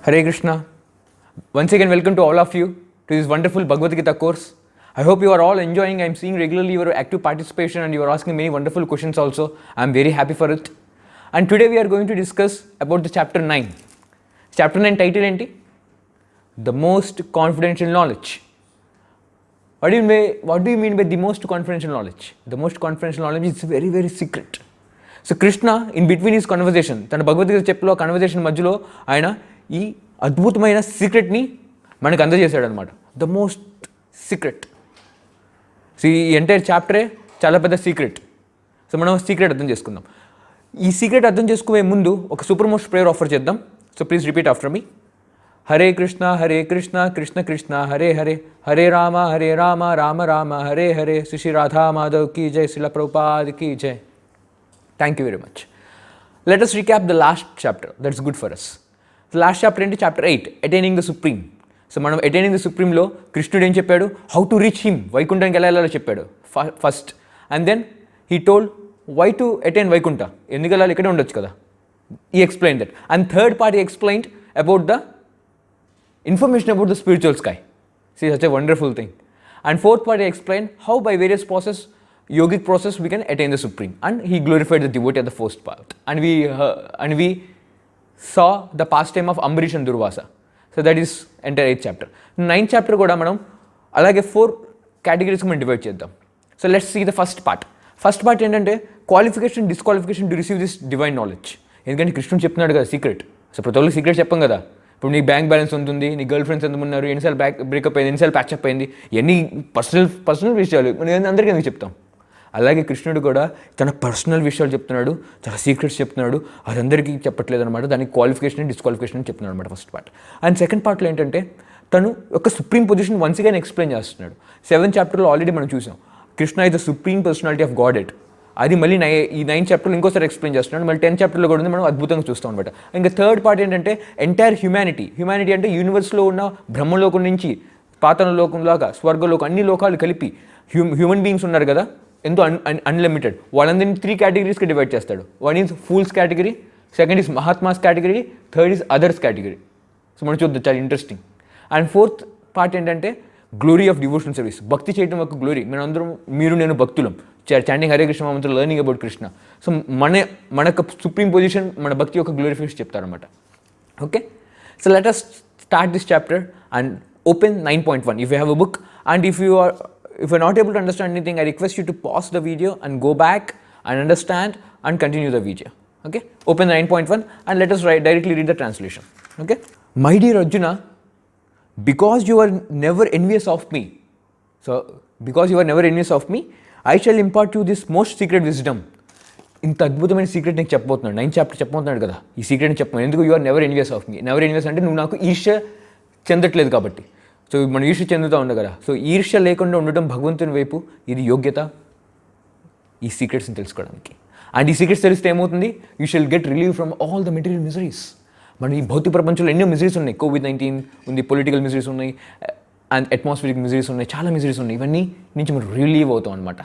Hare Krishna. Once again, welcome to all of you to this wonderful Bhagavad Gita course. I hope you are all enjoying. I'm seeing regularly your active participation and you are asking many wonderful questions also. I'm very happy for it. And today we are going to discuss about the chapter 9. Chapter 9 title enti? The most confidential knowledge. What do you mean by the most confidential knowledge? The most confidential knowledge is very, very secret. So Krishna in between his conversation తన Bhagavad Gita చెప్పులో conversation మధ్యలో ఆయన ఈ అద్భుతమైన సీక్రెట్ని మనకు అందజేశాడు అనమాట. The most secret. So ఈ entire చాప్టరే చాలా పెద్ద సీక్రెట్. సో మనం సీక్రెట్ అర్థం చేసుకుందాం. ఈ సీక్రెట్ అర్థం చేసుకునే ముందు ఒక సూపర్ మోస్ట్ ప్రేయర్ ఆఫర్ చేద్దాం. So please repeat after me. Hare Krishna Krishna Krishna Hare Hare, Hare Rama Rama Rama Hare Hare, Shri Radha Madhav కీ జై, శ్రీల ప్రభుపాద్ కీ జై. Thank you very much. Let us recap the last chapter. That's good for us. The last chapter ఏంటి? Chapter 8, Attaining the Supreme. So మనం Attaining the Supremeలో కృష్ణుడు ఏం చెప్పాడు? How to reach him. వైకుంఠానికి ఎలా వెళ్ళాలో చెప్పాడు first. And then he told why to attain Vaikuntha. ఎందుకు వెళ్ళాలి? ఇక్కడే ఉండొచ్చు కదా. He explain that. And third part he explained about the information about the spiritual sky. See, such a wonderful thing. And fourth part he explained how by various yogic process we can attain the supreme, and he glorified the devotee at the first part, and we saw the pastime of Ambarish and Durvasa. So that is entire 8th chapter. 9th chapter kuda manam alage 4 categories మనం divide చేద్దాం. So let's see the first part ఏంటంటే qualification disqualification to receive this divine knowledge. ఎందుకంటే కృష్ణుడు చెప్తున్నాడు కదా secret. So ప్రతి ఒక్కరికి secret చెప్పం కదా. ఇప్పుడు నీ బ్యాంక్ బ్యాలెన్స్ ఉంటుంది, నీ గర్ల్ ఫ్రెండ్స్ ఎంత ఉన్నారు, ఎన్నిసార్లు బ్రేకప్ అయింది, ఎన్నిసార్లు ప్యాచప్ అయింది, ఎన్ని పర్సనల్ విషయాలు మనం అందరికీ ఎందుకు చెప్తాం. అలాగే కృష్ణుడు కూడా తన పర్సనల్ విషయాలు చెప్తున్నాడు, చాలా సీక్రెట్స్ చెప్తున్నాడు. అది అందరికీ చెప్పట్లేదు అనమాట. దానికి క్వాలిఫికేషన్ అండ్ డిస్క్వాలిఫికేషన్ అని చెప్తున్నాడు అనమాట ఫస్ట్ పార్ట్. అండ్ సెకండ్ పార్ట్లో ఏంటంటే తను ఒక supreme position once again explain చేస్తున్నాడు. 7th చాప్టర్లో ఆల్రెడీ మనం చూసాం Krishna is the supreme personality of God at. అది మళ్ళీ ఈ 9th చాప్టర్లో ఇంకోసారి ఎక్స్ప్లెయిన్ చేస్తున్నాడు. మళ్ళీ 10th చాప్టర్లో కూడా ఉంది, మనం అద్భుతంగా చూస్తాం అనమాట. ఇంకా థర్డ్ పార్ట్ ఏంటంటే ఎంటైర్ హ్యుమానిటీ అంటే యూనివర్స్లో ఉన్న బ్రహ్మలోకం నుంచి పాతాళలోకంలాగా స్వర్గలోకం అన్ని లోకాలు కలిపి హ్యూమన్ బీయింగ్స్ ఉన్నారు కదా, ఎంతో అన్లిమిటెడ్. వాళ్ళందరినీ 3 కేటగిరీస్కి డివైడ్ చేస్తాడు. One is fools category, second is mahatmas category, third is others category. So మనం చూద్దాం, చాలా ఇంట్రెస్టింగ్. అండ్ ఫోర్త్ పార్ట్ ఏంటంటే గ్లోరీ ఆఫ్ డివోషనల్ సర్వీస్. భక్తి చేయడం ఒక గ్లోరీ. మీరు నేను భక్తులం, చాంటింగ్ హరే కృష్ణ మంత్రం, లర్నింగ్ అబౌట్ కృష్ణ. సో మనకు సుప్రీం పొజిషన్, మన భక్తి యొక్క గ్లోరిఫికేషన్ చెప్తారనమాట. Okay, so let us start this chapter and open 9.1 if you have a book, and if you're not able to understand anything, I request you to pause the video and go back and understand and continue the video. Okay, open 9.1 and let us directly read the translation. Okay, my dear Arjuna, because you are never envious of me, I shall impart you this most secret wisdom. ఇంత అద్భుతమైన secret నీకు చెప్పబోతున్నాడు. 9th chapter చెప్పబోతున్నాడు కదా, ఈ సీక్రెట్ని చెప్పాను. ఎందుకు? You are never envious of me. Never envious అంటే నువ్వు నాకు ఈర్ష్య చెందట్లేదు కాబట్టి. సో మనం ఈర్ష్య చెందుతూ ఉండ కదా. సో ఈర్ష్య లేకుండా ఉండటం భగవంతుని వైపు, ఇది యోగ్యత ఈ సీక్రెట్స్ని తెలుసుకోవడానికి. అండ్ ఈ సీక్రెట్స్ తెలిస్తే ఏమవుతుంది? You shall get relieve from all the material miseries. మన ఈ భౌతిక ప్రపంచంలో ఎన్నో మిజరీస్ ఉన్నాయి. COVID-19 ఉంది, పొలిటికల్ మిజరీస్ ఉన్నాయి, అండ్ అట్మాస్ఫిరిక్ మిజరీస్ ఉన్నాయి, చాలా మిజరీస్ ఉన్నాయి. ఇవన్నీ నుంచి మనం రిలీవ్ అవుతాం అనమాట.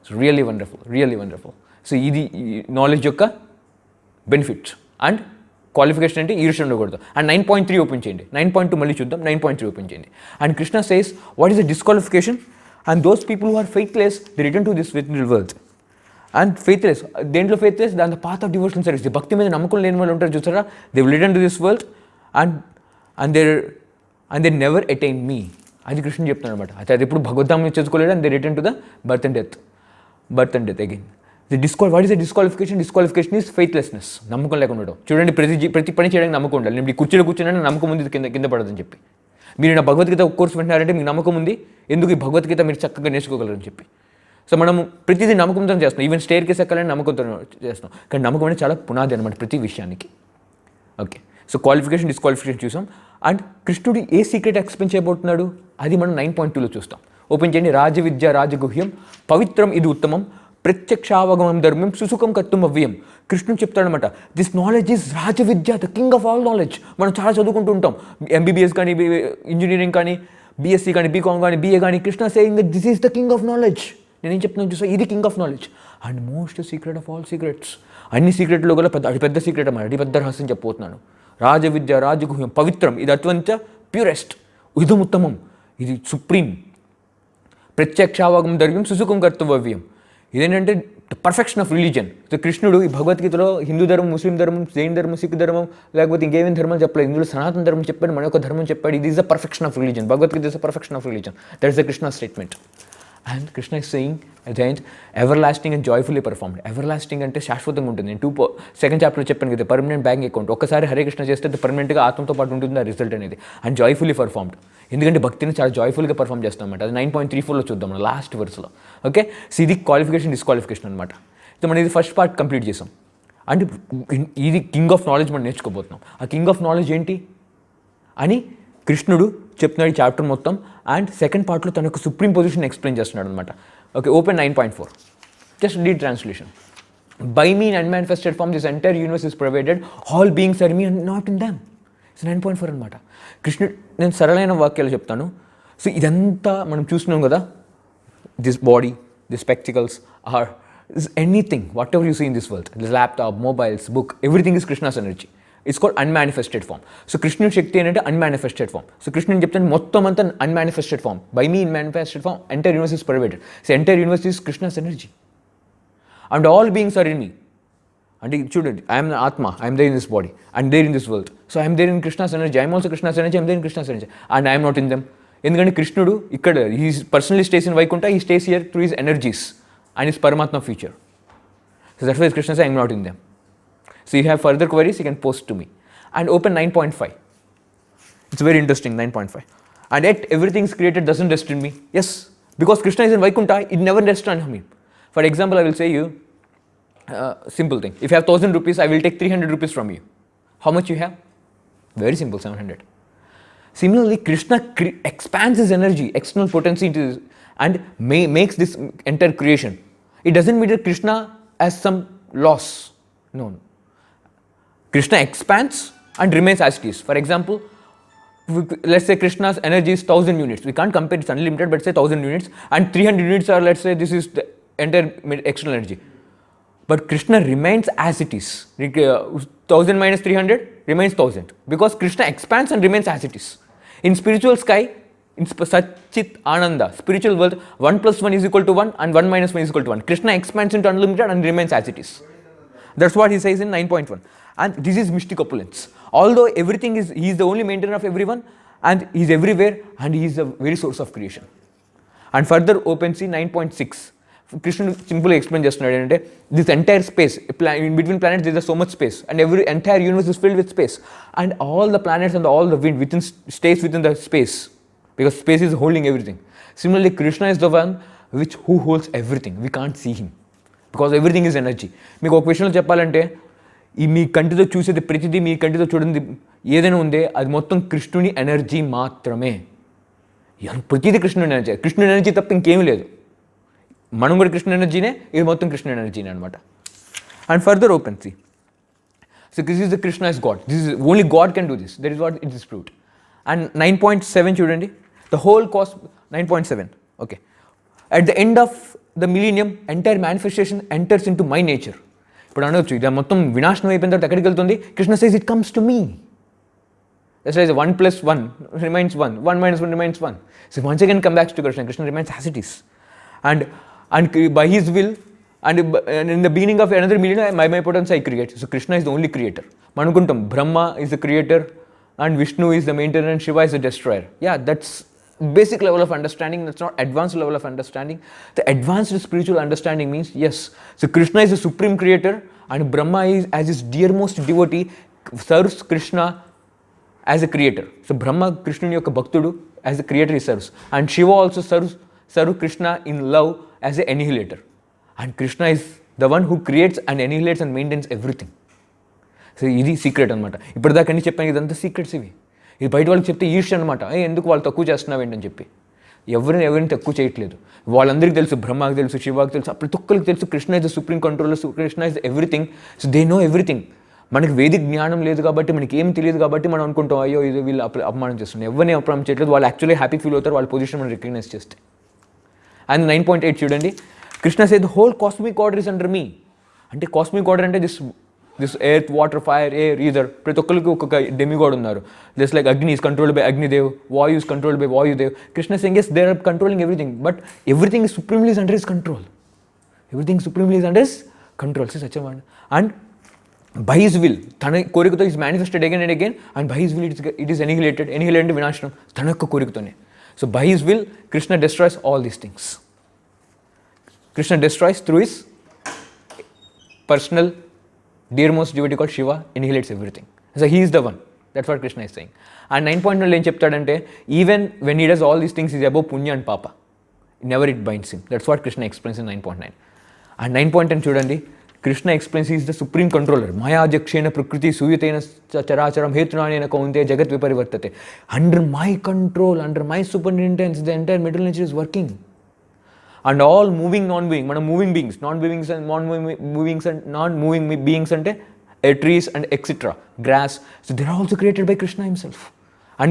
So really wonderful. సో ఇది నాలెడ్జ్ యొక్క బెనిఫిట్స్. అండ్ క్వాలిఫికేషన్ అంటే ఈర్ష్య ఉండకూడదు. అండ్ 9.3 ఓపెన్ చేయండి. 9.2 మళ్ళీ చూద్దాం. 9.3 ఓపెన్ చేయండి. And Krishna says what is the disqualification? And those people who are faithless they return to this material world. And faithless, దేంట్లో ఫెయిత్లెస్? దాని పాత్ ఆఫ్ డివోషనల్ సర్వీస్. భక్తి మీద నమ్మకం లేని వాళ్ళు ఉంటారు చూసారా, they will return to this world and they never attain me. అది కృష్ణ చెప్తున్నాడు అనమాట. అయితే అది ఎప్పుడు భగవద్ధామని చేసుకోలేడు. And they return to the birth and death again. What is the disqualification? Disqualification is faithlessness. నమ్మకం లేకుండా ఉండడం. చూడండి, ప్రతి పని చేయడానికి నమ్మకం ఉండాలి. నేను కుర్చీలో కూర్చున్నాను, నమ్మకం ఉంది కింద పడదని చెప్పి. మీరు నా భగవద్గీత కోర్సు వింటున్నారంటే మీకు నమ్మకం ఉంది, ఎందుకు ఈ భగవద్గీత మీరు చక్కగా నేర్చుకోగలరని చెప్పి. సో మనము ప్రతిదీ నమ్మకంతో చేస్తున్నాం. ఈవెన్ స్టేర్ కేసు ఎక్కాలని నమ్మకంతో చేస్తున్నాం. కానీ నమ్మకం అనేది చాలా పునాది అనమాట ప్రతి విషయానికి. ఓకే, సో క్వాలిఫికేషన్ డిస్క్వాలిఫికేషన్ చూసాం. అండ్ కృష్ణుడు ఏ సీక్రెట్ ఎక్స్ప్లెయిన్ చేయబోతున్నాడు అది మనం 9.2లో చూస్తాం. ఓపెన్ చేయండి. రాజవిద్య రాజగుహ్యం పవిత్రం ఇది ఉత్తమం ప్రత్యక్షావగమం ధర్మం సుసుఖం కర్తుం అవ్యయం. కృష్ణుడు చెప్తాడనమాట, దిస్ నాలెడ్జ్ ఈజ్ రాజవిద్య, the king of all knowledge. మనం చాలా చదువుకుంటూ ఉంటాం, MBBS కానీ, ఇంజనీరింగ్ కానీ, BSc కానీ, BCom కానీ, BA కానీ. Krishna saying that this is the king of knowledge. నేనేం చెప్తున్నాను చూసా, ఇది king of knowledge and most secret of all secrets. అన్ని సీక్రెట్లో కూడా అతి పెద్ద సీక్రెట్ అన్నమాట, అతి పెద్ద రహస్యం చెప్పబోతున్నాను. రాజవిద్య రాజగుహ్యం పవిత్రం ఇది అత్యంత ప్యూరెస్ట్ ఇదముత్తమం ఇది సుప్రీం ప్రత్యక్షావగం దర్గం సుసుఖం కర్తవ్యం ఇదేంటంటే పర్ఫెక్షన్ ఆఫ్ రిలీజన్. సో కృష్ణుడు ఈ భగవద్గీతలో హిందూ ధర్మం, ముస్లిం ధర్మం, జైన్ ధర్మం, సిక్ ధర్మం లేకపోతే ఇంకేమేమి ధర్మం చెప్పలేదు. ఇందులో సనాతన ధర్మం చెప్పాడు, మన యొక్క ధర్మం చెప్పాడు. ఇది is the perfection of religion. Bhagavad Gita is the perfection of religion. That is the Krishna statement. And Krishna is saying at the end ever lasting and joyfully performed. Ever lasting అంటే శాశ్వతంగా ఉంటుంది. నేను సెకండ్ చాప్టర్లో చెప్పాను కదా, పర్మనెంట్ బ్యాంక్ అకౌంట్. ఒక్కసారి హరే కృష్ణ చేస్తే పర్మనెంట్గా ఆత్మతో పాటు ఉంటుంది ఆ రిజల్ట్ అనేది. అండ్ జాయ్ఫుల్లీ పర్ఫార్మ్డ్, ఎందుకంటే భక్తిని చాలా జాయ్ఫుల్గా పర్ఫామ్ చేస్తాం అనమాట. అది 9.34లో చూద్దాం మనం లాస్ట్ వర్స్లో. ఓకే, సో ఇది క్వాలిఫికేషన్ డిస్క్వాలిఫికేషన్ అనమాట. సో మనం ఇది ఫస్ట్ పార్ట్ కంప్లీట్ చేసాం. అండ్ ఇది కింగ్ ఆఫ్ నాలెడ్జ్ మనం నేర్చుకోబోతున్నాం. ఆ కింగ్ ఆఫ్ నాలెడ్జ్ ఏంటి అని కృష్ణుడు చెప్తున్నాడు ఈ చాప్టర్ మొత్తం. అండ్ సెకండ్ పార్ట్లో తన యొక్క సుప్రీం పొజిషన్ ఎక్స్ప్లెయిన్ చేస్తున్నాడు అనమాట. Okay, open 9.4. Just read translation. By me in unmanifested form this entire universe is provided, all beings are me and not in them. So 9.4 అనమాట. కృష్ణుడు, నేను సరళమైన వాక్యాలు చెప్తాను. సో ఇదంతా మనం చూస్తున్నాం కదా, this body, this spectacles or anything whatever you see in this world, this laptop, mobiles, book, everything is Krishna's energy. It's called unmanifested form. So కృష్ణుడి శక్తి ఏంటంటే అన్మానిఫెస్టెడ్ ఫామ్. సో కృష్ణుని చెప్తాను మొత్తం అంతా unmanifested form. By me in manifested form entire universe is provided. So entire universe is Krishna's energy and all beings are in me. అంటే చూడండి, I'm ఆత్మ, I'm there in this body and there in this world. So I'm there in Krishna's energy, I'm also Krishna's energy, I'm there in Krishna's energy and I'm not in them. ఎందుకంటే కృష్ణుడు ఇక్కడ he personally stays in Vaikuntha, he stays here through his energies and his పరమాత్మ future. So that's why Krishna says, I am not in them. So you have further queries, you can post to me. And open 9.5. It's very interesting, 9.5. And yet everything is created doesn't rest in me. Yes, because Krishna is in Vaikuntha, it never rests on me. For example, I will say you, simple thing. If you have 1,000 rupees, I will take 300 rupees from you. How much you have? Very simple, 700. Similarly, Krishna expands his energy, external potency into this, and makes this entire creation. It doesn't mean that Krishna as some loss. No. Krishna expands and remains as it is. For example, let's say Krishna's energy is 1,000 units. We can't compare it's unlimited, but say 1,000 units. And 300 units are, let's say, this is the entire external energy. But Krishna remains as it is. 1,000 minus 300 remains 1,000. Because Krishna expands and remains as it is. In spiritual sky, in Satchit Ananda, spiritual world, 1 plus 1 is equal to 1 and 1 minus 1 is equal to 1. Krishna expands into unlimited and remains as it is. That's what he says in 9.1. And this is mystic opulence. Although everything is, he is the only maintainer of everyone and he is everywhere and he is the very source of creation. And further open see 9.6. Krishna simply explains just now, this entire space, in between planets there is so much space and every entire universe is filled with space. And all the planets and all the wind stays within the space. Because space is holding everything. Similarly, Krishna is the one who holds everything. We can't see him. Because everything is energy. మీకు ఒక విషయంలో చెప్పాలంటే, ఈ మీ కంటితో చూసేది ప్రతిదీ, మీ కంటితో చూడండి ఏదైనా ఉందే, అది మొత్తం కృష్ణుని ఎనర్జీ మాత్రమే. ప్రతిదీ కృష్ణుని ఎనర్జీ. కృష్ణుని ఎనర్జీ తప్ప ఇంకేమీ లేదు. మనం కూడా కృష్ణ ఎనర్జీనే, ఇది మొత్తం కృష్ణ ఎనర్జీనే అనమాట. And further open see. So this is the Krishna is God. This is only God can do this. That is what it is proved. And 9.7 చూడండి. The whole cosmos, 9.7, okay. At the end of the millennium, entire manifestation enters into my nature. ఇప్పుడు అనొచ్చు, ఇది మొత్తం వినాశనం అయిపోయిన తర్వాత ఎక్కడికి వెళ్తుంది? Krishna says it comes to me. That's why 1 plus 1 remains 1, 1 minus 1 remains 1. So once again come back to Krishna. Krishna remains as it is. And by his will, and in the beginning of another millennium, my potential I create. So Krishna is the only creator. Manukuntam, Brahma is the creator, and Vishnu is the maintainer, and Shiva is the destroyer. Yeah, that's basic level of understanding. That's not advanced level of understanding. The advanced spiritual understanding means, yes, so Krishna is the supreme creator and Brahma is, as his dearmost devotee, serves Krishna as a creator. So Brahma, Krishna yokka bhaktudu, as a creator he serves, and Shiva also serves Krishna in love as an annihilator. And Krishna is the one who creates and annihilates and maintains everything. So ఇది secret అనమాట. ఇప్పటిదాకా అన్ని చెప్పాను, ఇదంతా secrets ఇవి. ఇది బయట వాళ్ళకి చెప్తే ఈర్ష్య అనమాట. ఎందుకు వాళ్ళు తక్కువ చేస్తున్నావు ఏంటని చెప్పి. ఎవరిని తక్కువ చేయట్లేదు. వాళ్ళందరికీ తెలుసు, బ్రహ్మకి తెలుసు, శివాకి తెలుసు, ప్రతి ఒక్కరికి తెలుసు Krishna is the supreme controller, Krishna is everything. So they know everything. మనకి వేదిక జ్ఞానం లేదు కాబట్టి, మనకి ఏం తెలియదు కాబట్టి మనం అనుకుంటాం, అయ్యో ఇది వీళ్ళు అపమానం చేస్తున్నారు. ఎవరిని అపమానం చేయట్లేదు. వాళ్ళు యాక్చువల్లీ హ్యాపీ ఫీల్ అవుతారు వాళ్ళ పొజిషన్ మనం రికగ్నైజ్ చేస్తే. అండ్ 9.8 చూడండి. Krishna said the whole cosmic order is under me. అంటే కాస్మిక్ ఆర్డర్ అంటే this this earth water fire air ether ప్రతి ఒక్కరికి ఒక్కొక్క డెమిగాడ్ ఉన్నారు. Just like Agni is controlled by Agnidev, Vayu is controlled by Vayudev. Krishna saying yes they are controlling everything, but everything is supremely is under his control. Everything supremely is under his control. See such a one. And by his will, తన కోరికతో is manifested again and again, and by his will it is annihilated. Annihilated వినాశనం తన యొక్క కోరికతోనే. So by his will, Krishna destroys all these things. Krishna destroys through his personal dearmost devotee called Shiva, annihilates everything. So he is the one. That's what Krishna is saying. And 9.1 ఏం చెప్తాడంటే, even when he does all these things, he is above punya and papa. Never it binds him. That's what Krishna explains in 9.9. And 9.10 చూడండి, Krishna explains he is the supreme controller. Mayajakshena prakriti suyatena characharam hetunanena kaunte jagat viparivartate. Under my control, under my superintendence, the entire material nature is working. And all moving, non-moving, mana moving beings, non-moving and non-moving beings ante trees and etc. Grass. So they are also created by Krishna himself. And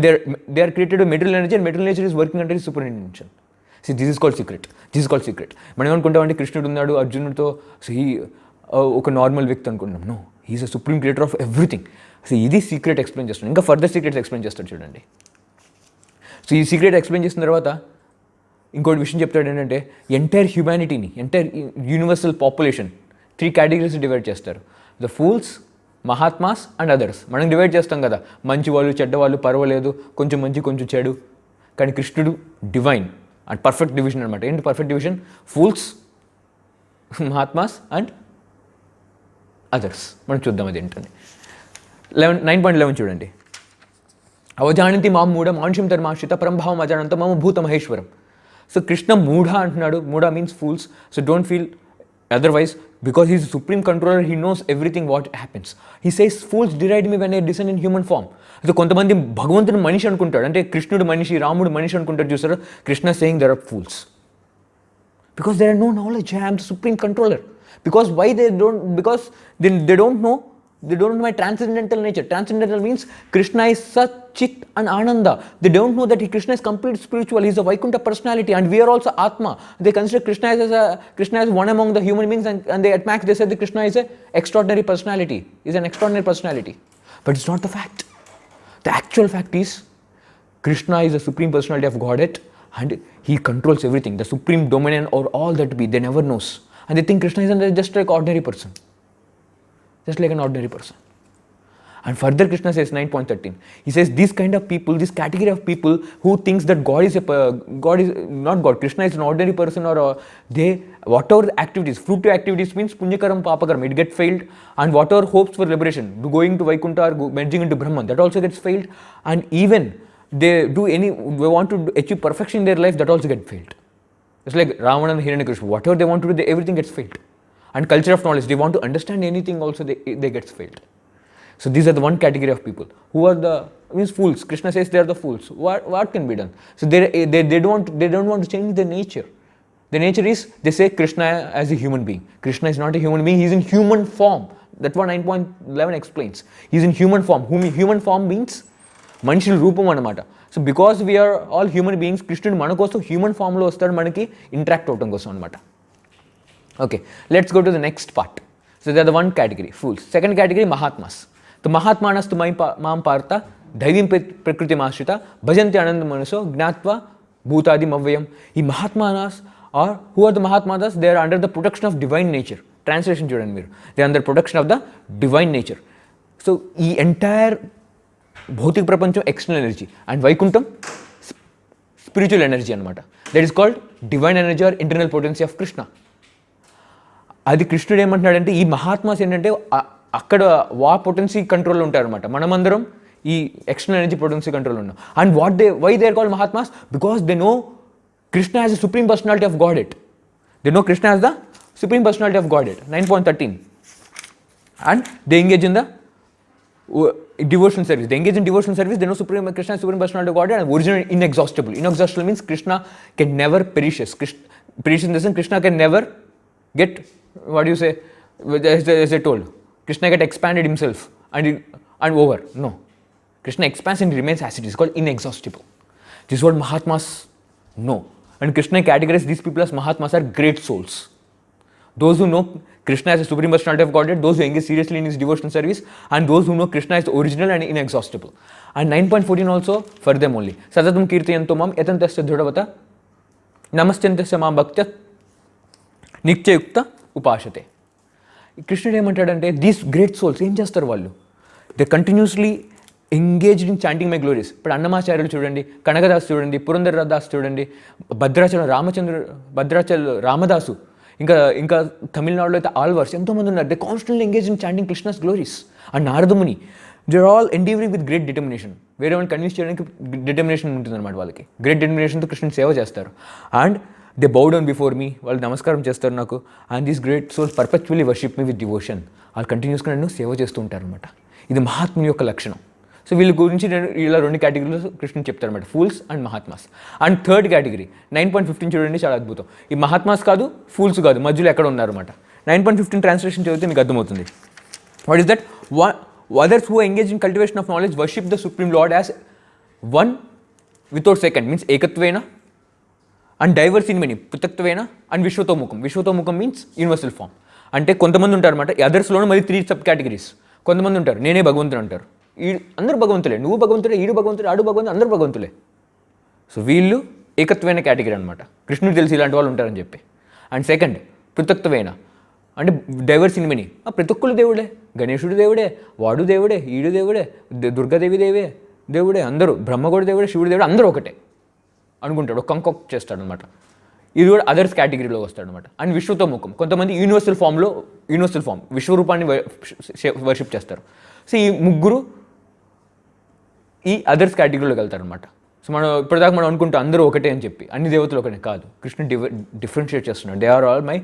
they are created by material energy, and material nature is working under his superintention. See, this is called secret. This is called secret. మనం ఏమనుకుంటామంటే కృష్ణుడు ఉన్నాడు అర్జునుడితో, so ఈ ఒక normal వ్యక్తి అనుకుంటున్నాం. No, he is a supreme creator of everything. So ఇది సీక్రెట్ ఎక్స్ప్లెయిన్ చేస్తాడు. ఇంకా ఫర్దర్ సీక్రెట్స్ ఎక్స్ప్లెయిన్ చేస్తాడు చూడండి. సో ఈ సీక్రెట్ ఎక్స్ప్లెయిన్ చేసిన తర్వాత ఇంకోటి విషయం చెప్తాడు ఏంటంటే, ఎంటైర్ హ్యూమానిటీని, entire universal population 3 categories divide చేస్తారు. The fools, mahatmas and others. మనం డివైడ్ చేస్తాం కదా, మంచి వాళ్ళు, చెడ్డవాళ్ళు, పర్వాలేదు, కొంచెం మంచి కొంచెం చెడు. కానీ కృష్ణుడు డివైన్ అండ్ పర్ఫెక్ట్ డివిజన్ అనమాట. ఏంటి perfect division? Fools, mahatmas and others. మనం చూద్దాం అది ఏంటని. 9.11 చూడండి. అవజానంతి మాం మూఢ మానుష్యం ధర్మాశ్రిత పరంభావం అజానంత మమ భూత మహేశ్వరం. సో కృష్ణ మూఢ అంటున్నాడు. మూఢ means fools. So don't feel otherwise, because he is the supreme controller, he knows everything what happens. He says fools deride me when I descend in human form. So కొంతమంది భగవంతుడు మనిషి అనుకుంటాడు, అంటే కృష్ణుడు మనిషి, రాముడు మనిషి అనుకుంటాడు చూసారు. Krishna saying there are fools because there are no knowledge. I am the supreme controller. Because why they don't? Because they don't know. They don't know my transcendental nature. Transcendental means Krishna is such Chit and Ananda. They don't know that Krishna is complete spiritual. He is a Vaikuntha personality, and we are also Atma. They consider Krishna as one among the human beings, and they at max they say that Krishna is an extraordinary personality. Is an extraordinary personality, but it's not the fact. The actual fact is Krishna is the supreme personality of Godhead, and he controls everything. The supreme dominion or all that be, they never knows, and they think Krishna is just like ordinary person. Just like an ordinary person. And further Krishna says 9.13, he says this kind of people, this category of people who thinks that God is not God, Krishna is an ordinary person, or they, whatever activities, fruitive activities means punyakaram papakaram, it gets failed. And whatever hopes for liberation, going to Vaikuntha or merging into Brahman, that also gets failed. And even they want to achieve perfection in their life, that also gets failed. It's like Ravana and Hiranyakashipu, whatever they want to do, everything gets failed. And culture of knowledge, they want to understand anything also, they gets failed. So these are the one category of people who are the means fools. Krishna says they are the fools. What can be done? So they don't want to change their nature. The nature is, they say Krishna as a human being. Krishna is not a human being, he is in human form. That's what 9.11 explains. He is in human form. Human form means మనుషుల రూపం అన్నమాట. So because we are all human beings, కృష్ణుడు మన కోసం human ఫామ్లో వస్తాడు, మనకి interact అవడం కోసం అనమాట. Okay, let's go to the next part. So they are the one category, fools. Second category, Mahatmas. The Mahatmanas tu maam partha daivim prakriti mashrita bhajanti ananda manaso gnatva bhutadi mavyam. ఈ Mahatmanas are, who are the Mahatmanas? They are under the protection of divine nature. Translation చూడండి మీరు. They are under protection of the divine nature. So ఈ entire భౌతిక ప్రపంచం external energy and Vaikuntham spiritual energy అన్నమాట. That is called divine energy or internal potency of Krishna. అది కృష్ణుడు ఏమంటున్నాడంటే, ఈ మహాత్మాస్ ఏంటంటే అక్కడ పొటెన్సీ కంట్రోల్లో ఉంటారనమాట. మనమందరం ఈ ఎక్స్టర్నల్ ఎనర్జీ పొటెన్సీ కంట్రోల్లో ఉన్నాం. And why they are called mahatmas? Because they know Krishna as the supreme personality of Godhead. They know Krishna as the supreme personality of Godhead. 9.13. And they engage in the devotional service. They engage in devotional service. They know Krishna is supreme personality of Godhead and original inexhaustible. Inexhaustible means Krishna can never perishes. Perish in the sense Krishna can never get, what do you say, as I told, Krishna get expanded himself and over. No, Krishna expands and remains as it is, called inexhaustible. This is what Mahatmas know. And Krishna categorizes these people as Mahatmas are great souls. Those who know Krishna as a supreme personality of Godhead, those who engage seriously in his devotional service, and those who know Krishna is original and inexhaustible. And 9.14 also for them only. Satatam kirtayanto mam yatantasya dhrudavata నమస్యంతస్య మా భక్త్య నిత్యయుక్త ఉపాసతే. కృష్ణుడు ఏమంటాడంటే these great souls ఏం చేస్తారు వాళ్ళు, they continuously engaged in chanting my glories. ఇప్పుడు అన్నమాచార్యులు చూడండి, కనకదాస్ చూడండి, పురంధరదాస్ చూడండి, భద్రాచల రామదాసు, ఇంకా తమిళనాడులో అయితే ఆల్వర్స్ ఎంతోమంది ఉన్నారు. They constantly engage in chanting Krishna's glories. And Naradamuni, they are all endeavouring with great determination. వేరే వాళ్ళని కన్విన్స్ చేయడానికి డిటర్మినేషన్ ఉంటుందన్నమాట వాళ్ళకి. గ్రేట్ డిటర్మినేషన్తో కృష్ణుని సేవ చేస్తారు. And they bow down before me, వాళ్ళు నమస్కారం చేస్తారు నాకు. And these great souls perpetually worship me with devotion. వాళ్ళు కంటిన్యూస్గా నన్ను సేవ చేస్తూ ఉంటారనమాట. ఇది మహాత్ముని యొక్క లక్షణం. సో వీళ్ళ గురించి నేను ఇలా 2 కేటగిరీలో కృష్ణుని చెప్తారనమాట, fools and mahatmas. And third category 9.15 చూడండి, చాలా అద్భుతం. ఈ మహాత్మాస్ కాదు, ఫూల్స్ కాదు, మధ్యలో ఎక్కడ ఉన్నారన్నమాట. 9.15 ట్రాన్స్లేషన్ చదివితే మీకు అర్థమవుతుంది. What is that? Others who engage in cultivation of knowledge worship the Supreme Lord as one without second, means ekatveena, and diverse in many, pruthaktvena, and vishwatomukam. Vishwatomukam means universal form. అంటే కొంతమంది ఉంటారు అనమాట. అదర్స్లోనే మరి 3 sub categories. కొంతమంది ఉంటారు నేనే భగవంతుడు అంటారు. అందరూ భగవంతులే, నువ్వు భగవంతుడే, ఈడు భగవంతుడే, ఆడు భగవంతుడు, అందరూ భగవంతులే. సో వీళ్ళు ఏకత్వైన కేటగిరీ అనమాట. కృష్ణుడు తెలిసి ఇలాంటి వాళ్ళు ఉంటారని చెప్పి. అండ్ సెకండ్ పృథక్త్వేన, అంటే డైవర్స్ ఇన్ మెనీ. ప్రతి ఒక్కరు దేవుడే, గణేశుడు దేవుడే, వాడు దేవుడే, ఈడు దేవుడే, దుర్గాదేవి దేవుడే, అందరూ, బ్రహ్మ కూడా దేవుడే, శివుడు దేవుడే, అందరూ ఒకటే అనుకుంటాడు, ఒక కంకొక్ చేస్తాడు అనమాట. ఇది కూడా అదర్స్ కేటగిరీలో వస్తాడు అనమాట. అండ్ విశ్వతో ముఖం, కొంతమంది యూనివర్సల్ ఫామ్ విశ్వరూపాన్ని వర్షిప్ చేస్తారు. సో ఈ ముగ్గురు ఈ అదర్స్ కేటగిరీలోకి వెళ్తారనమాట. సో మనం ఇప్పటిదాకా మనం అనుకుంటాం అందరూ ఒకటే అని చెప్పి, అన్ని దేవతలు ఒకటే కాదు. కృష్ణుడు డిఫరెన్షియేట్ చేస్తున్నాడు. They are all my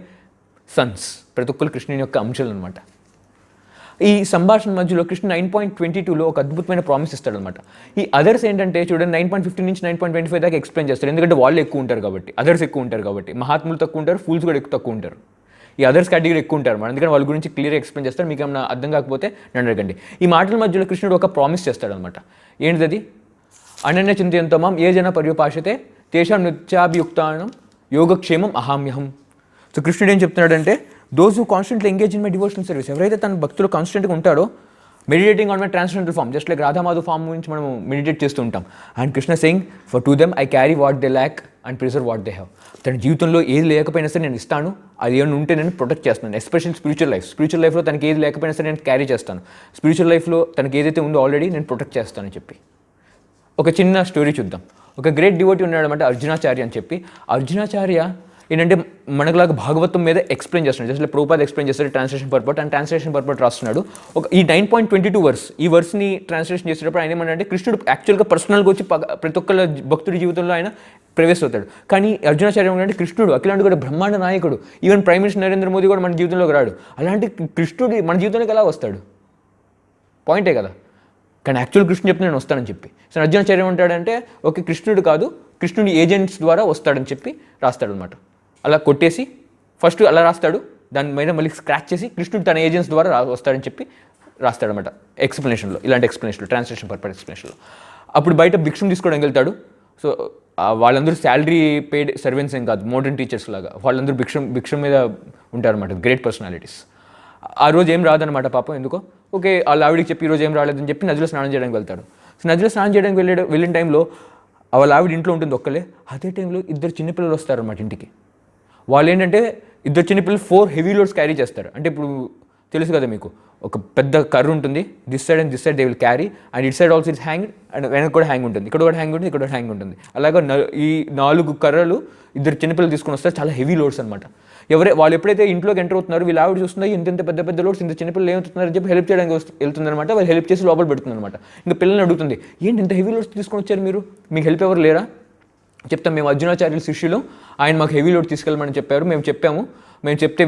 sons. ప్రతి ఒక్కరు కృష్ణుని యొక్క అంశాలు అనమాట. ఈ సంభాషణ మధ్యలో కృష్ణ 9.22లో ఒక అద్భుతమైన ప్రామిస్ ఇస్తాడనమాట. ఈ అదర్స్ ఏంటంటే చూడండి, 9.15 నుంచి 9.25 దాకా ఎక్స్ప్లెయిన్ చేస్తారు. ఎందుకంటే వాళ్ళు ఎక్కువ ఉంటారు కాబట్టి, అదర్స్ ఎక్కువ ఉంటారు కాబట్టి. మహాత్ములు తక్కువ ఉంటారు, ఫూల్స్ కూడా తక్కువ ఉంటారు. ఈ అదర్స్ కేటగిరీ ఎక్కువ ఉంటారు అన్నమాట. అందుకని వాళ్ళ గురించి క్లియర్గా ఎక్స్ప్లెయిన్ చేస్తారు. మీకు ఏమైనా అర్థం కాకపోతే నన్ను అడగండి. ఈ మాటల మధ్యలో కృష్ణుడు ఒక ప్రామిస్ చేస్తాడనమాట. ఏంటిది? అనన్య చింతయంతో మాం ఏ జన పర్యుపాషతే తేషాం నిత్యాభియుక్తానం యోగక్షేమం అహామ్యహం. సో కృష్ణుడు ఏం చెప్తున్నాడంటే, those who constantly engage in my devotional service, ఎవరైతే తన భక్తులు కాన్స్టెంట్గా ఉంటాడో, meditating on my transcendental form, just like Radhamadhav form గురించి మనం మెడిటేట్ చేస్తూ ఉంటాం. And Krishna saying for to them I carry what they lack and preserve what they have. తన జీవితంలో ఏది లేకపోయినా సరే నేను ఇస్తాను, అది ఏమైనా ఉంటే నేను ప్రొటెక్ట్ చేస్తున్నాను. ఎస్పెషల్లీ స్పిరిచువల్ లైఫ్లో తనకి ఏది లేకపోయినా సరే నేను క్యారీ చేస్తాను. స్పిరిచువల్ లైఫ్లో తనకి ఏదైతే ఉందో ఆల్రెడీ నేను ప్రొటెక్ట్ చేస్తానని చెప్పి. ఒక చిన్న స్టోరీ చూద్దాం. ఒక గ్రేట్ డివోటీ ఉన్నాడు అనమాట, అర్జునాచార్య అని చెప్పి. అర్జునాచార్య ఏంటంటే మనకులాగా భాగవతం మీద ఎక్స్ప్లెయిన్ చేస్తున్నాడు. జస్ట్ ప్రభుపాద ఎక్స్ప్లెయిన్ చేస్తాడు ట్రాన్స్లేషన్ పర్పట్, అండ్ ట్రాన్స్లేషన్ పర్పట్ రాస్తున్నాడు. ఈ 9.22 వర్స్, ఈ వర్స్ని ట్రాన్స్లేషన్ చేసేటప్పుడు ఆయన ఏమంటే, కృష్ణుడు యాక్చువల్గా పర్సనల్గా వచ్చి ప్రతి ఒక్కళ్ళ భక్తుడి జీవితంలో ఆయన ప్రవేశిస్తాడు. కానీ అర్జునాచార్య అంటే కృష్ణుడు అఖిలాంటి కూడా బ్రహ్మాండ నాయకుడు, even prime minister Narendra Modi కూడా మన జీవితంలోకి రాడు. అలాంటి కృష్ణుడు మన జీవితంలోకి ఎలా వస్తాడు? పాయింటే కదా. కానీ యాక్చువల్ కృష్ణుడు చెప్తే నేను వస్తానని చెప్పి. సో అర్జునాచార్య ఏమంటాడంటే, ఓకే కృష్ణుడు కాదు, కృష్ణుడి ఏజెంట్స్ ద్వారా వస్తాడని చెప్పి రాస్తాడనమాట. అలా కొట్టేసి ఫస్ట్ అలా రాస్తాడు, దాని మీద మళ్ళీ స్క్రాచ్ చేసి కృష్ణుడు తన ఏజెంట్స్ ద్వారా వస్తాడని చెప్పి రాస్తాడనమాట ఎక్స్ప్లెనేషన్లో, ఇలాంటి ఎక్స్ప్లెనేషన్లో, ట్రాన్స్లేషన్ పర్పస్ ఎక్స్ప్లెనేషన్లో. అప్పుడు బయట భిక్షం తీసుకోవడానికి వెళ్తాడు. సో వాళ్ళందరూ శాలరీ పెయిడ్ సర్వెంట్స్ ఏం కాదు, మోడర్న్ టీచర్స్ లాగా వాళ్ళందరూ భిక్షం మీద ఉంటారన్నమాట, గ్రేట్ పర్సనాలిటీస్. ఆ రోజు ఏం రాదనమాట పాపం, ఎందుకో. ఓకే వాళ్ళ ఆవిడికి చెప్పి ఈరోజు ఏం రాలేదని చెప్పి నదిలో స్నానం చేయడానికి వెళ్తాడు. సో నదిలో స్నానం చేయడానికి వెళ్ళిన టైంలో వాళ్ళ ఆవిడ ఇంట్లో ఉంటుంది ఒక్కలే. అదే టైంలో 2 చిన్నపిల్లలు వస్తారన్నమాట ఇంటికి. వాళ్ళు ఏంటంటే 2 చిన్నపిల్లలు 4 హెవీ లోడ్స్ క్యారీ చేస్తారు. అంటే ఇప్పుడు తెలుసు కదా మీకు, ఒక పెద్ద కర్ర ఉంటుంది, this side and this side they will carry, and it side also it's hang, and వెనక కూడా హ్యాంగ్ ఉంటుంది, ఇక్కడ కూడా హ్యాంగ్ ఉంటుంది, ఇక్కడ కూడా హ్యాంగ్ ఉంటుంది. అలాగా ఈ 4 కర్రలు 2 చిన్నపిల్లలు తీసుకొని వస్తారు, చాలా హెవీ లోడ్స్ అనమాట. వాళ్ళు ఎప్పుడైతే ఇంట్లోకి ఎంటర్ అవుతున్నారు, వీళ్ళు ఆవిడ చూస్తున్నారు ఇంత పెద్ద పెద్ద లోడ్స్, ఇంత చిన్నపిల్లలు ఏమవుతున్నారని చెప్పి హెల్ప్ చేయడానికి వెళ్తుందన్నమాట. వాళ్ళు హెల్ప్ చేసి లోపల పెడుతుందన్నమాట. ఇంకా పిల్లల్ని అడుగుతుంది, ఏంటి ఇంత హెవీ లోడ్స్ తీసుకొని వచ్చారు మీరు, మీకు హెల్ప్ ఎవరు లేరా? చెప్తాం, మేము అర్జునాచార్యుల శిష్యులు, ఆయన మాకు హెవీ లోడ్ తీసుకెళ్ళమని చెప్పారు, మేము చెప్పాము, మేము చెప్తే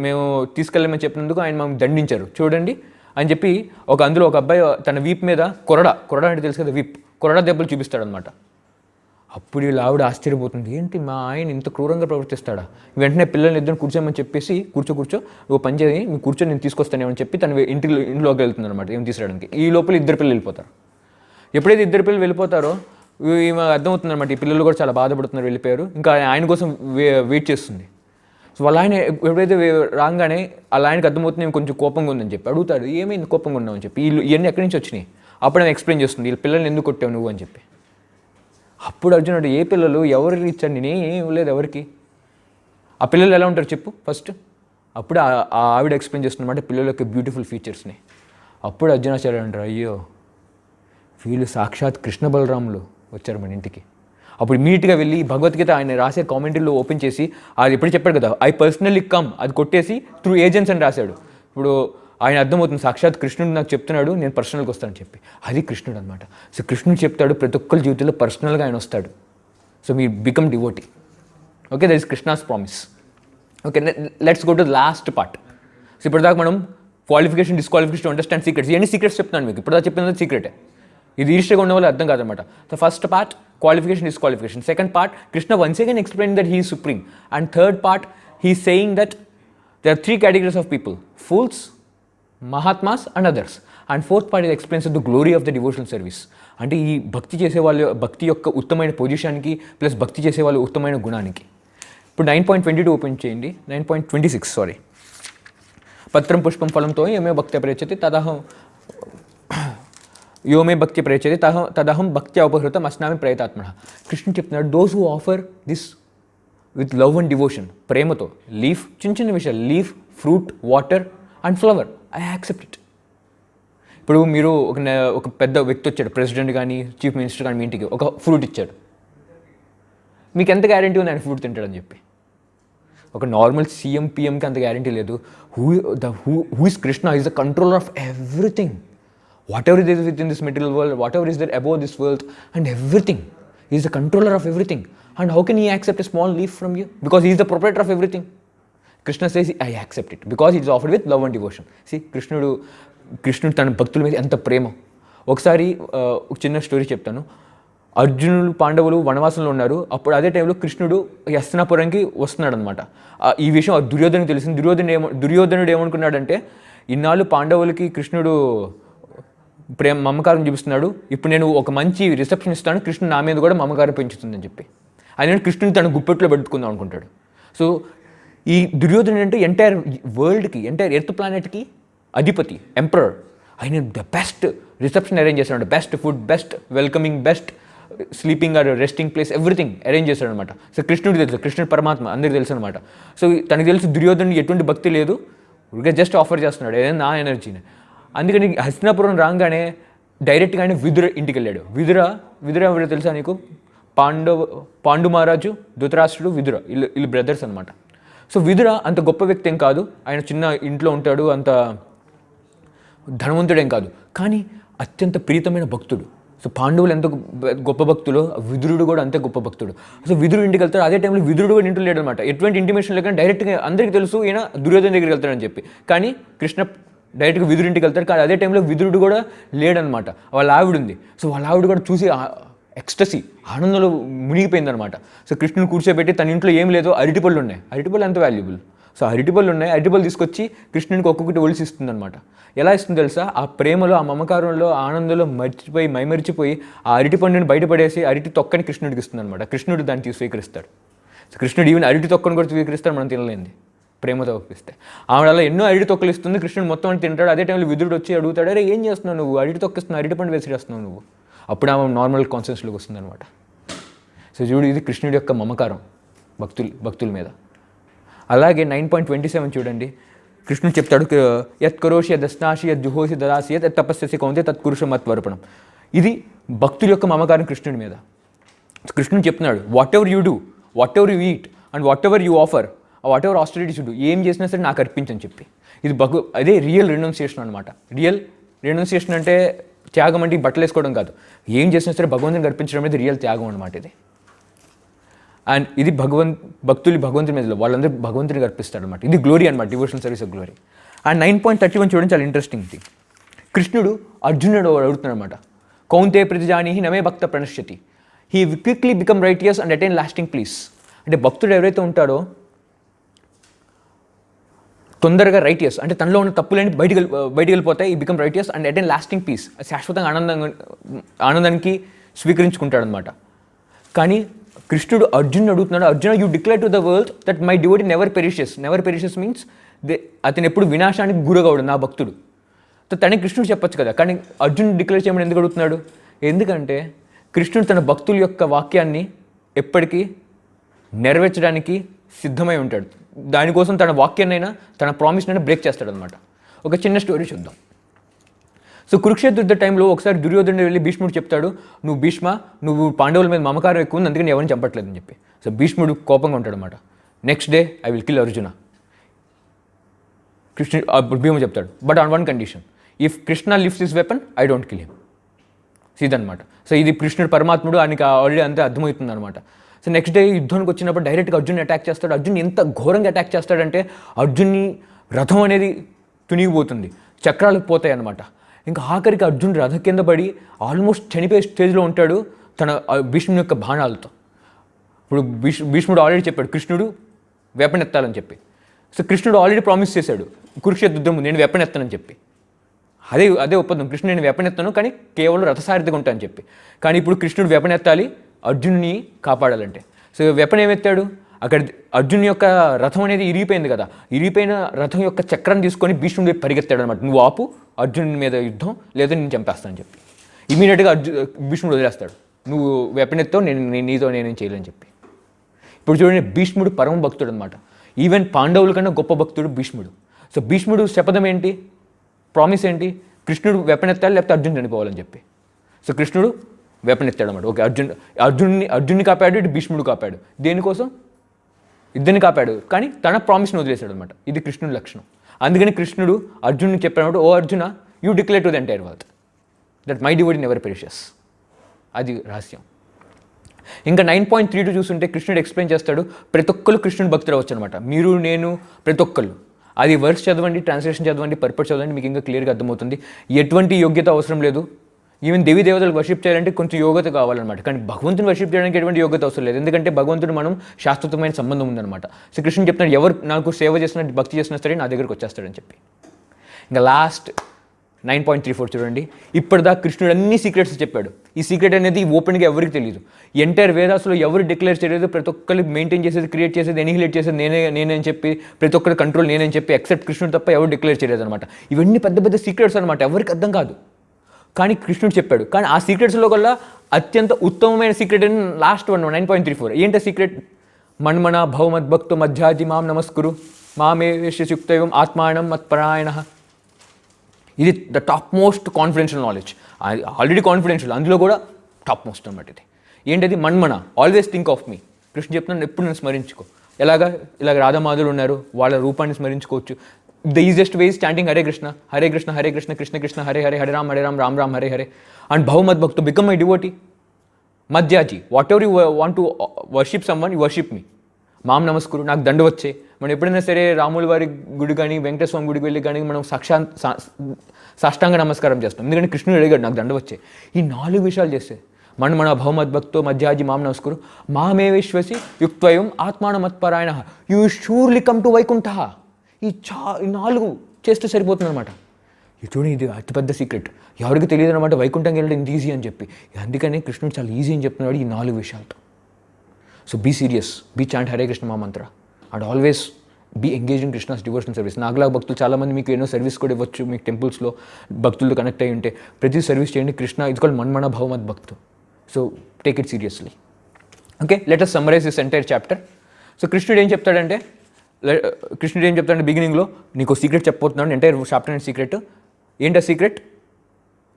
మేము తీసుకెళ్ళమని చెప్పినందుకు ఆయన మాకు దండించారు చూడండి అని చెప్పి. అందులో ఒక అబ్బాయి తన వీప్ మీద కొరడా అంటే తెలుసు కదా, కొరడా దెబ్బలు చూపిస్తాడనమాట. అప్పుడు వీళ్ళు ఆవిడ ఆశ్చర్యపోతుంది, ఏంటి మా ఆయన ఇంత క్రూరంగా ప్రవర్తిస్తాడా? వెంటనే పిల్లల్ని ఇద్దరు కూర్చోమని చెప్పేసి, కూర్చో ఓ పని చేయి, మీరు కూర్చొని నేను తీసుకొస్తానేమని చెప్పి తను ఇంట్లోకి వెళ్తుంది అనమాట ఏం తీసుకురావడానికి. ఈ లోపల 2 పిల్లలు వెళ్ళిపోతారు. ఎప్పుడైతే 2 పిల్లలు వెళ్ళిపోతారో ఈమె అర్థమవుతుంది అనమాట, ఈ పిల్లలు కూడా చాలా బాధపడుతున్నారు, వెళ్ళిపోయారు. ఇంకా ఆయన కోసం వెయిట్ చేస్తుంది. సో వాళ్ళ ఆయన ఎప్పుడైతే రాగానే వాళ్ళ ఆయనకి అర్థమవుతుంది నేను కొంచెం కోపంగా ఉందని చెప్పి అడుగుతాడు, ఏమైంది కోపంగా ఉన్నావు అని చెప్పి. వీళ్ళు ఇవన్నీ ఎక్కడి నుంచి వచ్చినాయి? అప్పుడు ఆమె ఎక్స్ప్లెయిన్ చేస్తుంది, వీళ్ళ పిల్లల్ని ఎందుకు కొట్టావు నువ్వు అని చెప్పి. అప్పుడు అర్జునుడు, ఏ పిల్లలు ఎవరికి ఇచ్చాను, నేనేం లేదు ఎవరికి. ఆ పిల్లలు ఎలా ఉంటారు చెప్పు ఫస్ట్. అప్పుడు ఆ ఆవిడ ఎక్స్ప్లెయిన్ చేస్తున్నమాట పిల్లల యొక్క బ్యూటిఫుల్ ఫీచర్స్ని. అప్పుడు అర్జునాచార్య అంటారు, అయ్యో వీళ్ళు సాక్షాత్ కృష్ణ బలరాములు వచ్చారు మన ఇంటికి. అప్పుడు ఇమీడియట్గా వెళ్ళి భగవద్గీత ఆయన రాసే కామెంటరీలో ఓపెన్ చేసి, అది ఎప్పుడు చెప్పాడు కదా, ఐ పర్సనల్లీ కమ్, అది కొట్టేసి త్రూ ఏజెంట్స్ అని రాశాడు. ఇప్పుడు ఆయన అర్థమవుతుంది సాక్షాత్ కృష్ణుడు నాకు చెప్తున్నాడు నేను పర్సనల్గా వస్తానని చెప్పి. అది కృష్ణుడు అనమాట. సో కృష్ణుడు చెప్తాడు, ప్రతి ఒక్కరి జీవితంలో పర్సనల్గా ఆయన వస్తాడు. So me become devotee. Okay, that is Krishna's promise. Okay, let's go to the last part. So ఇప్పటిదాకా మనం క్వాలిఫికేషన్, డిస్క్వాలిఫికేషన్, అండర్స్టాండ్ సీక్రెట్స్, ఇవన్నీ సీక్రెట్స్ చెప్తున్నాను మీకు. ఇప్పటిదాకా చెప్పినది సీక్రెటే. ఇది ఈస్ట్గా ఉన్న వాళ్ళు అర్థం కాదనమాట. So first part qualification, disqualification. Second part, Krishna once again explained that he is supreme. And third part, he is saying that there are three categories of people: fools, mahatmas and others. And fourth part, he explains the glory of the devotional service. అంటే ఈ భక్తి చేసే వాళ్ళు భక్తి యొక్క ఉత్తమైన పొజిషన్కి plus భక్తి చేసే వాళ్ళు ఉత్తమైన గుణానికి. ఇప్పుడు 9.22 ఓపెన్ చేయండి. 9.26 సారీ. పత్రం పుష్పం ఫలంతో ఏమే భక్తి ప్రయచ్చతి తదహం యోమే భక్తి ప్రయచ్చతి తదహం భక్తి ఉపహృతం అస్నామి ప్రయతాత్మన. కృష్ణుడు చెప్తున్నాడు, those who offer this with love and devotion, ప్రేమతో, లీఫ్, చిన్న చిన్న విషయాలు, leaf, fruit, water and flower, I accept it. ఇప్పుడు మీరు ఒక పెద్ద వ్యక్తి వచ్చాడు, ప్రెసిడెంట్ కానీ చీఫ్ మినిస్టర్ కానీ మీ ఇంటికి ఒక ఫ్రూట్ ఇచ్చాడు, మీకు ఎంత గ్యారంటీ ఉంది ఆయన ఫ్రూట్ తింటాడని చెప్పి? ఒక నార్మల్ సీఎం పిఎంకి అంత గ్యారంటీ లేదు. Who is Krishna is the controller of everything. Whatever is within this material world, whatever is there above this world and everything, he is the controller of everything. And how can he accept a small leaf from you? Because he is the proprietor of everything. Krishna says, I accept it because it is offered with love and devotion. See, కృష్ణుడు తన భక్తుల మీద ఎంత ప్రేమ. ఒకసారి ఒక చిన్న story చెప్తాను. అర్జునుడు పాండవులు వనవాసంలో ఉన్నారు. అప్పుడు అదే టైంలో కృష్ణుడు హస్తినాపురంకి వస్తున్నాడు అనమాట. ఈ విషయం దుర్యోధనుడికి తెలిసింది. దుర్యోధనుడు ఏమనుకున్నాడంటే, ఇన్నాళ్ళు పాండవులకి కృష్ణుడు మమకారం చూపిస్తున్నాడు, ఇప్పుడు నేను ఒక మంచి రిసెప్షన్ ఇస్తాను, కృష్ణుడు నా మీద కూడా మమకారం పెంచుతుందని చెప్పి ఆయన కృష్ణుని తన గుప్పెట్లో పెట్టుకుందాం అనుకుంటాడు. సో ఈ దుర్యోధనుడు అంటే ఎంటైర్ వరల్డ్కి, ఎంటైర్ ఎర్త్ ప్లానెట్కి అధిపతి, ఎంపరర్. ఆయన ద బెస్ట్ రిసెప్షన్ అరేంజ్ చేస్తాడు, best food, best welcoming, best sleeping or resting place, everything arrange చేస్తాడు అనమాట. సో కృష్ణుడికి తెలుసు, కృష్ణుడు పరమాత్మ అందరికీ తెలుసు అనమాట. సో తనకు తెలుసు దుర్యోధనుడికి ఎటువంటి భక్తి లేదు, జస్ట్ ఆఫర్ చేస్తున్నాడు ఏదైనా నా ఎనర్జీని. అందుకని హస్తినాపురం రాగానే డైరెక్ట్గా ఆయన విదుర ఇంటికి వెళ్ళాడు. విదుర ఎవరో తెలుసా నీకు? పాండు మహారాజు, ధృతరాష్ట్రుడు, విదుర, వీళ్ళు బ్రదర్స్ అనమాట. సో విదుర అంత గొప్ప వ్యక్తి ఏం కాదు, ఆయన చిన్న ఇంట్లో ఉంటాడు, అంత ధనవంతుడేం కాదు, కానీ అత్యంత ప్రీతమైన భక్తుడు. సో పాండవులు ఎంత గొప్ప భక్తులు, విదురుడు కూడా అంతే గొప్ప భక్తుడు. సో విదురుడు ఇంటికి వెళ్తాడు. అదే టైంలో విదురుడు కూడా ఇంట్లో లేడు అనమాట. ఎటువంటి ఇంటిమేషన్ లేకుండా డైరెక్ట్గా అందరికీ తెలుసు ఈయన దుర్యోధన దగ్గరికి వెళ్తాడని చెప్పి. కానీ కృష్ణ డైరెక్ట్గా విదురింటికి వెళ్తారు. కానీ అదే టైంలో విదురుడు కూడా లేడనమాట, వాళ్ళ ఆవిడ ఉంది. సో వాళ్ళ ఆవిడ కూడా చూసి ఎక్స్టసీ, ఆనందంలో మునిగిపోయిందనమాట. సో కృష్ణుని కూర్చోబెట్టి తన ఇంట్లో ఏం లేదో అరటిపళ్ళు ఉన్నాయి, అరటిపళ్ళు ఎంత వాల్యుబుల్. సో అరటిపళ్ళు ఉన్నాయి, అరటిపళ్ళు తీసుకొచ్చి కృష్ణునికి ఒక్కొక్కటి ఒలిసి ఇస్తుంది అనమాట. ఎలా ఇస్తుంది తెలుసా? ఆ ప్రేమలో, ఆ మమకారంలో, ఆనందంలో మైమరిచిపోయి ఆ అరటి పండుని బయటపడేసి అరటి తొక్కని కృష్ణుడికి ఇస్తుంది అనమాట. కృష్ణుడు దాన్ని స్వీకరిస్తాడు. సో కృష్ణుడు ఈవెన్ అరటి తొక్కను కూడా స్వీకరిస్తాడు, మనం తినలేంది ప్రేమతో ఒప్పిస్తే. ఆవిడ అలా ఎన్నో అరటి తొక్కలు ఇస్తుంది, కృష్ణుడు మొత్తం అని తింటాడు. అదే టైంలో విదురుడు వచ్చి అడుగుతాడు, అరే ఏం చేస్తున్నావు నువ్వు, అరటి తొక్కిస్తున్నావు, అరటి పండు వేసేస్తున్నావు నువ్వు. అప్పుడు ఆమె నార్మల్ కాన్షియస్లోకి వస్తుంది అనమాట. సో చూడు, ఇది కృష్ణుడి యొక్క మమకారం భక్తుల మీద. అలాగే 9.27 చూడండి, కృష్ణుడు చెప్తాడు, యత్ కరోషి యదస్నాషి యద్ జుహోసి దదాసి యత్ తపస్యసి కౌంతే తత్పురుష మత్వర్పణం. ఇది భక్తుల యొక్క మమకారం కృష్ణుడి మీద. కృష్ణుడు చెప్తున్నాడు, whatever you do, whatever you eat and whatever you offer, whatever austerities you do, ఏం చేసినా సరే నాకు అర్పించని చెప్పి. ఇది అదే రియల్ రెనౌన్సియేషన్ అనమాట. రియల్ రెనౌన్సియేషన్ అంటే త్యాగం అంటే బట్టలు వేసుకోవడం కాదు, ఏం చేసినా సరే భగవంతుని అర్పించడం అనేది రియల్ త్యాగం అనమాట ఇది. అండ్ ఇది భగవంతుని మీద వాళ్ళందరూ భగవంతుని అర్పిస్తారు అనమాట. ఇది గ్లోరీ అనమాట, devotional service of glory. And 9.31 చూడండి, చాలా ఇంట్రెస్టింగ్ థింగ్. కృష్ణుడు అర్జునుడు అడుగుతున్నాడు అనమాట, కౌంతే ప్రతిజానీహి నమే భక్త ప్రణశ్యతి, he quickly become righteous and attain lasting peace. అంటే భక్తుడు ఎవరైతే ఉంటాడో తొందరగా రైటియస్, అంటే తనలో ఉన్న తప్పులేని బయటికి వెళ్ళిపోతాయి, he become righteous and attain lasting peace, శాశ్వతంగా ఆనందానికి స్వీకరించుకుంటాడు అనమాట. కానీ కృష్ణుడు అర్జునుడు అడుగుతున్నాడు, Arjuna you declare to the world that my devotee never perishes means అతను ఎప్పుడు వినాశానికి గురగవడు నా భక్తుడు. తనకి కృష్ణుడు చెప్పొచ్చు కదా, కానీ అర్జునుడు డిక్లేర్ చేయమని ఎందుకు అడుగుతున్నాడు? ఎందుకంటే కృష్ణుడు తన భక్తుల యొక్క వాక్యాన్ని ఎప్పటికీ నెరవేర్చడానికి సిద్ధమై ఉంటాడు. దానికోసం తన వాక్యాన్నైనా తన ప్రామిస్నైనా బ్రేక్ చేస్తాడనమాట. ఒక చిన్న స్టోరీ చూద్దాం. సో కురుక్షేత్ర యుద్ధ టైంలో ఒకసారి దుర్యోధనుడు వెళ్ళి భీష్ముడు చెప్తాడు, నువ్వు పాండవుల మీద మమకారం ఎక్కువ ఉంది, అందుకని ఎవరిని చంపట్లేదని చెప్పి. సో భీష్ముడు కోపంగా ఉంటాడు అనమాట. Next day I will kill Arjuna. భీముడు చెప్తాడు, but on one condition, if Krishna lifts his weapon I don't kill him. ఇదనమాట. సో ఇది కృష్ణుడు పరమాత్ముడు, ఆయనకి ఆల్రెడీ అంతే అర్థమవుతుంది అనమాట. సో నెక్స్ట్ డే యుద్ధానికి వచ్చినప్పుడు డైరెక్ట్గా అర్జున్ అటాక్ చేస్తాడు. అర్జున్ ఎంత ఘోరంగా అటాక్ చేస్తాడంటే అర్జున్ని రథం అనేది తునిగిపోతుంది, చక్రాలకు పోతాయి అనమాట. ఇంకా ఆఖరికి అర్జున్ రథం కింద పడి ఆల్మోస్ట్ చనిపోయే స్టేజ్లో ఉంటాడు తన భీష్ముని యొక్క బాణాలతో. ఇప్పుడు భీష్ముడు ఆల్రెడీ చెప్పాడు కృష్ణుడు వెపన్ ఎత్తాలని చెప్పి. సో కృష్ణుడు ఆల్రెడీ ప్రామిస్ చేశాడు కురుక్షేత్ర యుద్ధం నేను వెపన్ ఎత్తానని చెప్పి. అదే ఒప్పందం, కృష్ణుడు నేను వెపన్ ఎత్తాను కానీ కేవలం రథసారథిగా ఉంటానని చెప్పి. కానీ ఇప్పుడు కృష్ణుడు వెపన్ ఎత్తాలి అర్జున్ని కాపాడాలంటే. సో వెపన్ ఏమెత్తాడు, అక్కడ అర్జున్ యొక్క రథం అనేది ఇరిగిపోయింది కదా, ఇరిగిపోయిన రథం యొక్క చక్రం తీసుకొని భీష్ముడి పరిగెత్తాడు అనమాట. నువ్వు ఆపు, అర్జున్ మీద యుద్ధం లేదా నేను చంపేస్తానని చెప్పి. ఇమీడియట్గా భీష్ముడు వదిలేస్తాడు, నువ్వు వెపన్ ఎత్తావు, నేనేం చేయలేని చెప్పి. ఇప్పుడు చూడండి, భీష్ముడు పరమ భక్తుడు అనమాట. ఈవెన్ పాండవుల కన్నా గొప్ప భక్తుడు భీష్ముడు. సో భీష్ముడు శపథం ఏంటి, ప్రామిస్ ఏంటి, కృష్ణుడు వెపన్ ఎత్తాలి లేకపోతే అర్జున్ చనిపోవాలని చెప్పి. సో కృష్ణుడు వెపన్ ఎత్తాడు అనమాట. ఓకే, అర్జున్ని కాపాడు, ఇటు భీష్ముడు కాపాడు. దేనికోసం? ఇద్దరిని కాపాడు, కానీ తన ప్రామిస్ని వదిలేశాడు అనమాట. ఇది కృష్ణుడి లక్షణం. అందుకని కృష్ణుడు అర్జున్ని చెప్పాడు, O Arjuna you declare to the entire world that my devotee never perishes. అది రహస్యం. ఇంకా 9.32 చూస్తుంటే కృష్ణుడు ఎక్స్ప్లెయిన్ చేస్తాడు, ప్రతి ఒక్కరు కృష్ణుడు భక్తుడు అవ్వచ్చు అనమాట. మీరు, నేను, ప్రతి ఒక్కళ్ళు. అది వర్స్ చదవండి, ట్రాన్స్లేషన్ చదవండి, పర్పస్ చదవండి, మీకు ఇంకా క్లియర్గా అర్థమవుతుంది. ఎటువంటి యోగ్యత అవసరం లేదు. ఈవెన్ దేవీ దేవతలు వర్షిప్ చేయాలంటే కొంచెం యోగ్యత కావాలన్నమాట. కానీ భగవంతుని వర్షిప్ చేయడానికి ఎటువంటి యోగ్యత అవసరం లేదు, ఎందుకంటే భగవంతుడు మనం శాశ్వతమైన సంబంధం ఉందన్నమాట. సో కృష్ణుడు చెప్తున్నాడు, ఎవరు నాకు సేవ చేసినా భక్తి చేసినా సరే నా దగ్గరకు వచ్చేస్తాడని చెప్పి. ఇంకా లాస్ట్ 9.34 చూడండి. ఇప్పటిదాకా కృష్ణుడు అన్ని సీక్రెట్స్ చెప్పాడు. ఈ సీక్రెట్ అనేది ఓపెన్గా ఎవరికి తెలియదు. ఎంటైర్ వేదాస్లో ఎవరు డిక్లేర్ చేయలేదు, ప్రతి ఒక్కరికి మెయింటైన్ చేసేది, క్రియేట్ చేసేది, ఎనిహిలేట్ చేసేది నేనే చెప్పి, ప్రతి ఒక్కరి కంట్రోల్ నేనే చెప్పి, ఎక్సెప్ట్ కృష్ణుడు తప్ప ఎవరు డిక్లేర్ చేయలేదు అనమాట. ఇవన్నీ పెద్ద పెద్ద సీక్రెట్స్ అనమాట, ఎవరికి అర్థం కాదు. కానీ కృష్ణుడు చెప్పాడు. కానీ ఆ సీక్రెట్స్లో కల్లా అత్యంత ఉత్తమమైన సీక్రెట్ అని లాస్ట్ 9.34. ఏంటి సీక్రెట్? మన్మన భవమద్భక్తో మధ్యాజి మాం నమస్కురు మామే యుక్తయం ఆత్మానం మత్పరాయణ. ఇది the top most confidential knowledge. Already confidential, అందులో కూడా టాప్ మోస్ట్ అనమాట. ఇది ఏంటది? మన్మన, always think of me. Krishna చెప్తున్నాను, ఎప్పుడు నేను స్మరించుకో. ఇలాగ రాధామాధులు ఉన్నారు, వాళ్ళ రూపాన్ని స్మరించుకోవచ్చు. The easiest way is chanting Hare Krishna Hare Krishna Hare Krishna Krishna Krishna Hare Hare Hare Ram Ram Ram Hare Hare. And భవమద్భక్తో బికమ్ మై డివోటీ. మధ్యాజీ, whatever you want to worship someone, you worship మీ. మాం నమస్కురు, నాకు దండ వచ్చే. మనం ఎప్పుడైనా సరే రాముల వారి గుడి కానీ వెంకటేశ్వర స్వామి గుడికి వెళ్ళి కానీ మనం సాష్టాంగ నమస్కారం చేస్తాం, ఎందుకంటే కృష్ణుడు అడిగాడు నాకు దండ వచ్చే. ఈ 4 విషయాలు చేస్తే మన భవమద్భక్తో మధ్యాజి మాం నమస్కురు మామే విశ్వసి యుక్త్వయం ఆత్మాన మత్పరాయణ you surely come to Vaikuntha. ఈ 4 చేస్తే సరిపోతుంది అనమాట. ఇది చూడండి, ఇది అతిపెద్ద సీక్రెట్, ఎవరికి తెలియదు అనమాట వైకుంఠంకి వెళ్ళడం ఇంత ఈజీ అని చెప్పి. అందుకని కృష్ణుడు చాలా ఈజీ అని చెప్తున్నాడు ఈ 4 విషయాలతో. So be serious, be chant Hare Krishna మా mantra and always be engage in Krishna's devotional service. నాగలా భక్తులు చాలామంది మీకు ఎన్నో సర్వీస్ కూడా ఇవ్వచ్చు, మీకు టెంపుల్స్లో భక్తులతో కనెక్ట్ అయ్యి ఉంటే ప్రతి సర్వీస్ చేయండి. కృష్ణ ఇది కాల్డ్ మన్మన భవమద్ భక్తు. So take it seriously. Okay, let us summarize this entire chapter. So కృష్ణుడు ఏం చెప్తాడంటే బిగినింగ్లో నీకు సీక్రెట్ చెప్పబోతున్నాడు, ఎంటైర్ చాప్టర్ అండ్ సీక్రెట్. ఏంటి ఆ సీక్రెట్?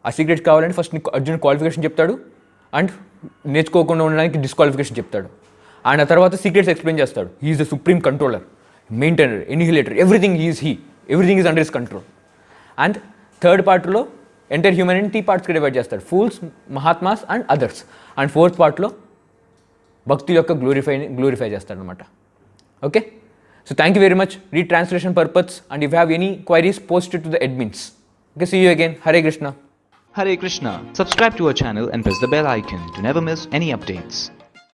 ఆ సీక్రెట్ కావాలంటే ఫస్ట్ నీకు అర్జున్ క్వాలిఫికేషన్ చెప్తాడు, అండ్ నేర్చుకోకుండా ఉండడానికి డిస్క్వాలిఫికేషన్ చెప్తాడు. అండ్ ఆ తర్వాత సీక్రెట్స్ ఎక్స్ప్లెయిన్ చేస్తాడు. He is the supreme controller, maintainer, annihilator, everything is under his control. And third పార్ట్లో ఎంటైర్ హ్యూమనిటీ 3 పార్ట్స్కి డివైడ్ చేస్తాడు, fools, mahatmas and others. And fourth పార్ట్లో భక్తుల యొక్క గ్లోరిఫై చేస్తాడనమాట. Okay, so thank you very much. Read translation purpose, and if you have any queries, post it to the admins. Okay, see you again. Hare Krishna. Hare Krishna. Subscribe to our channel and press the bell icon to never miss any updates.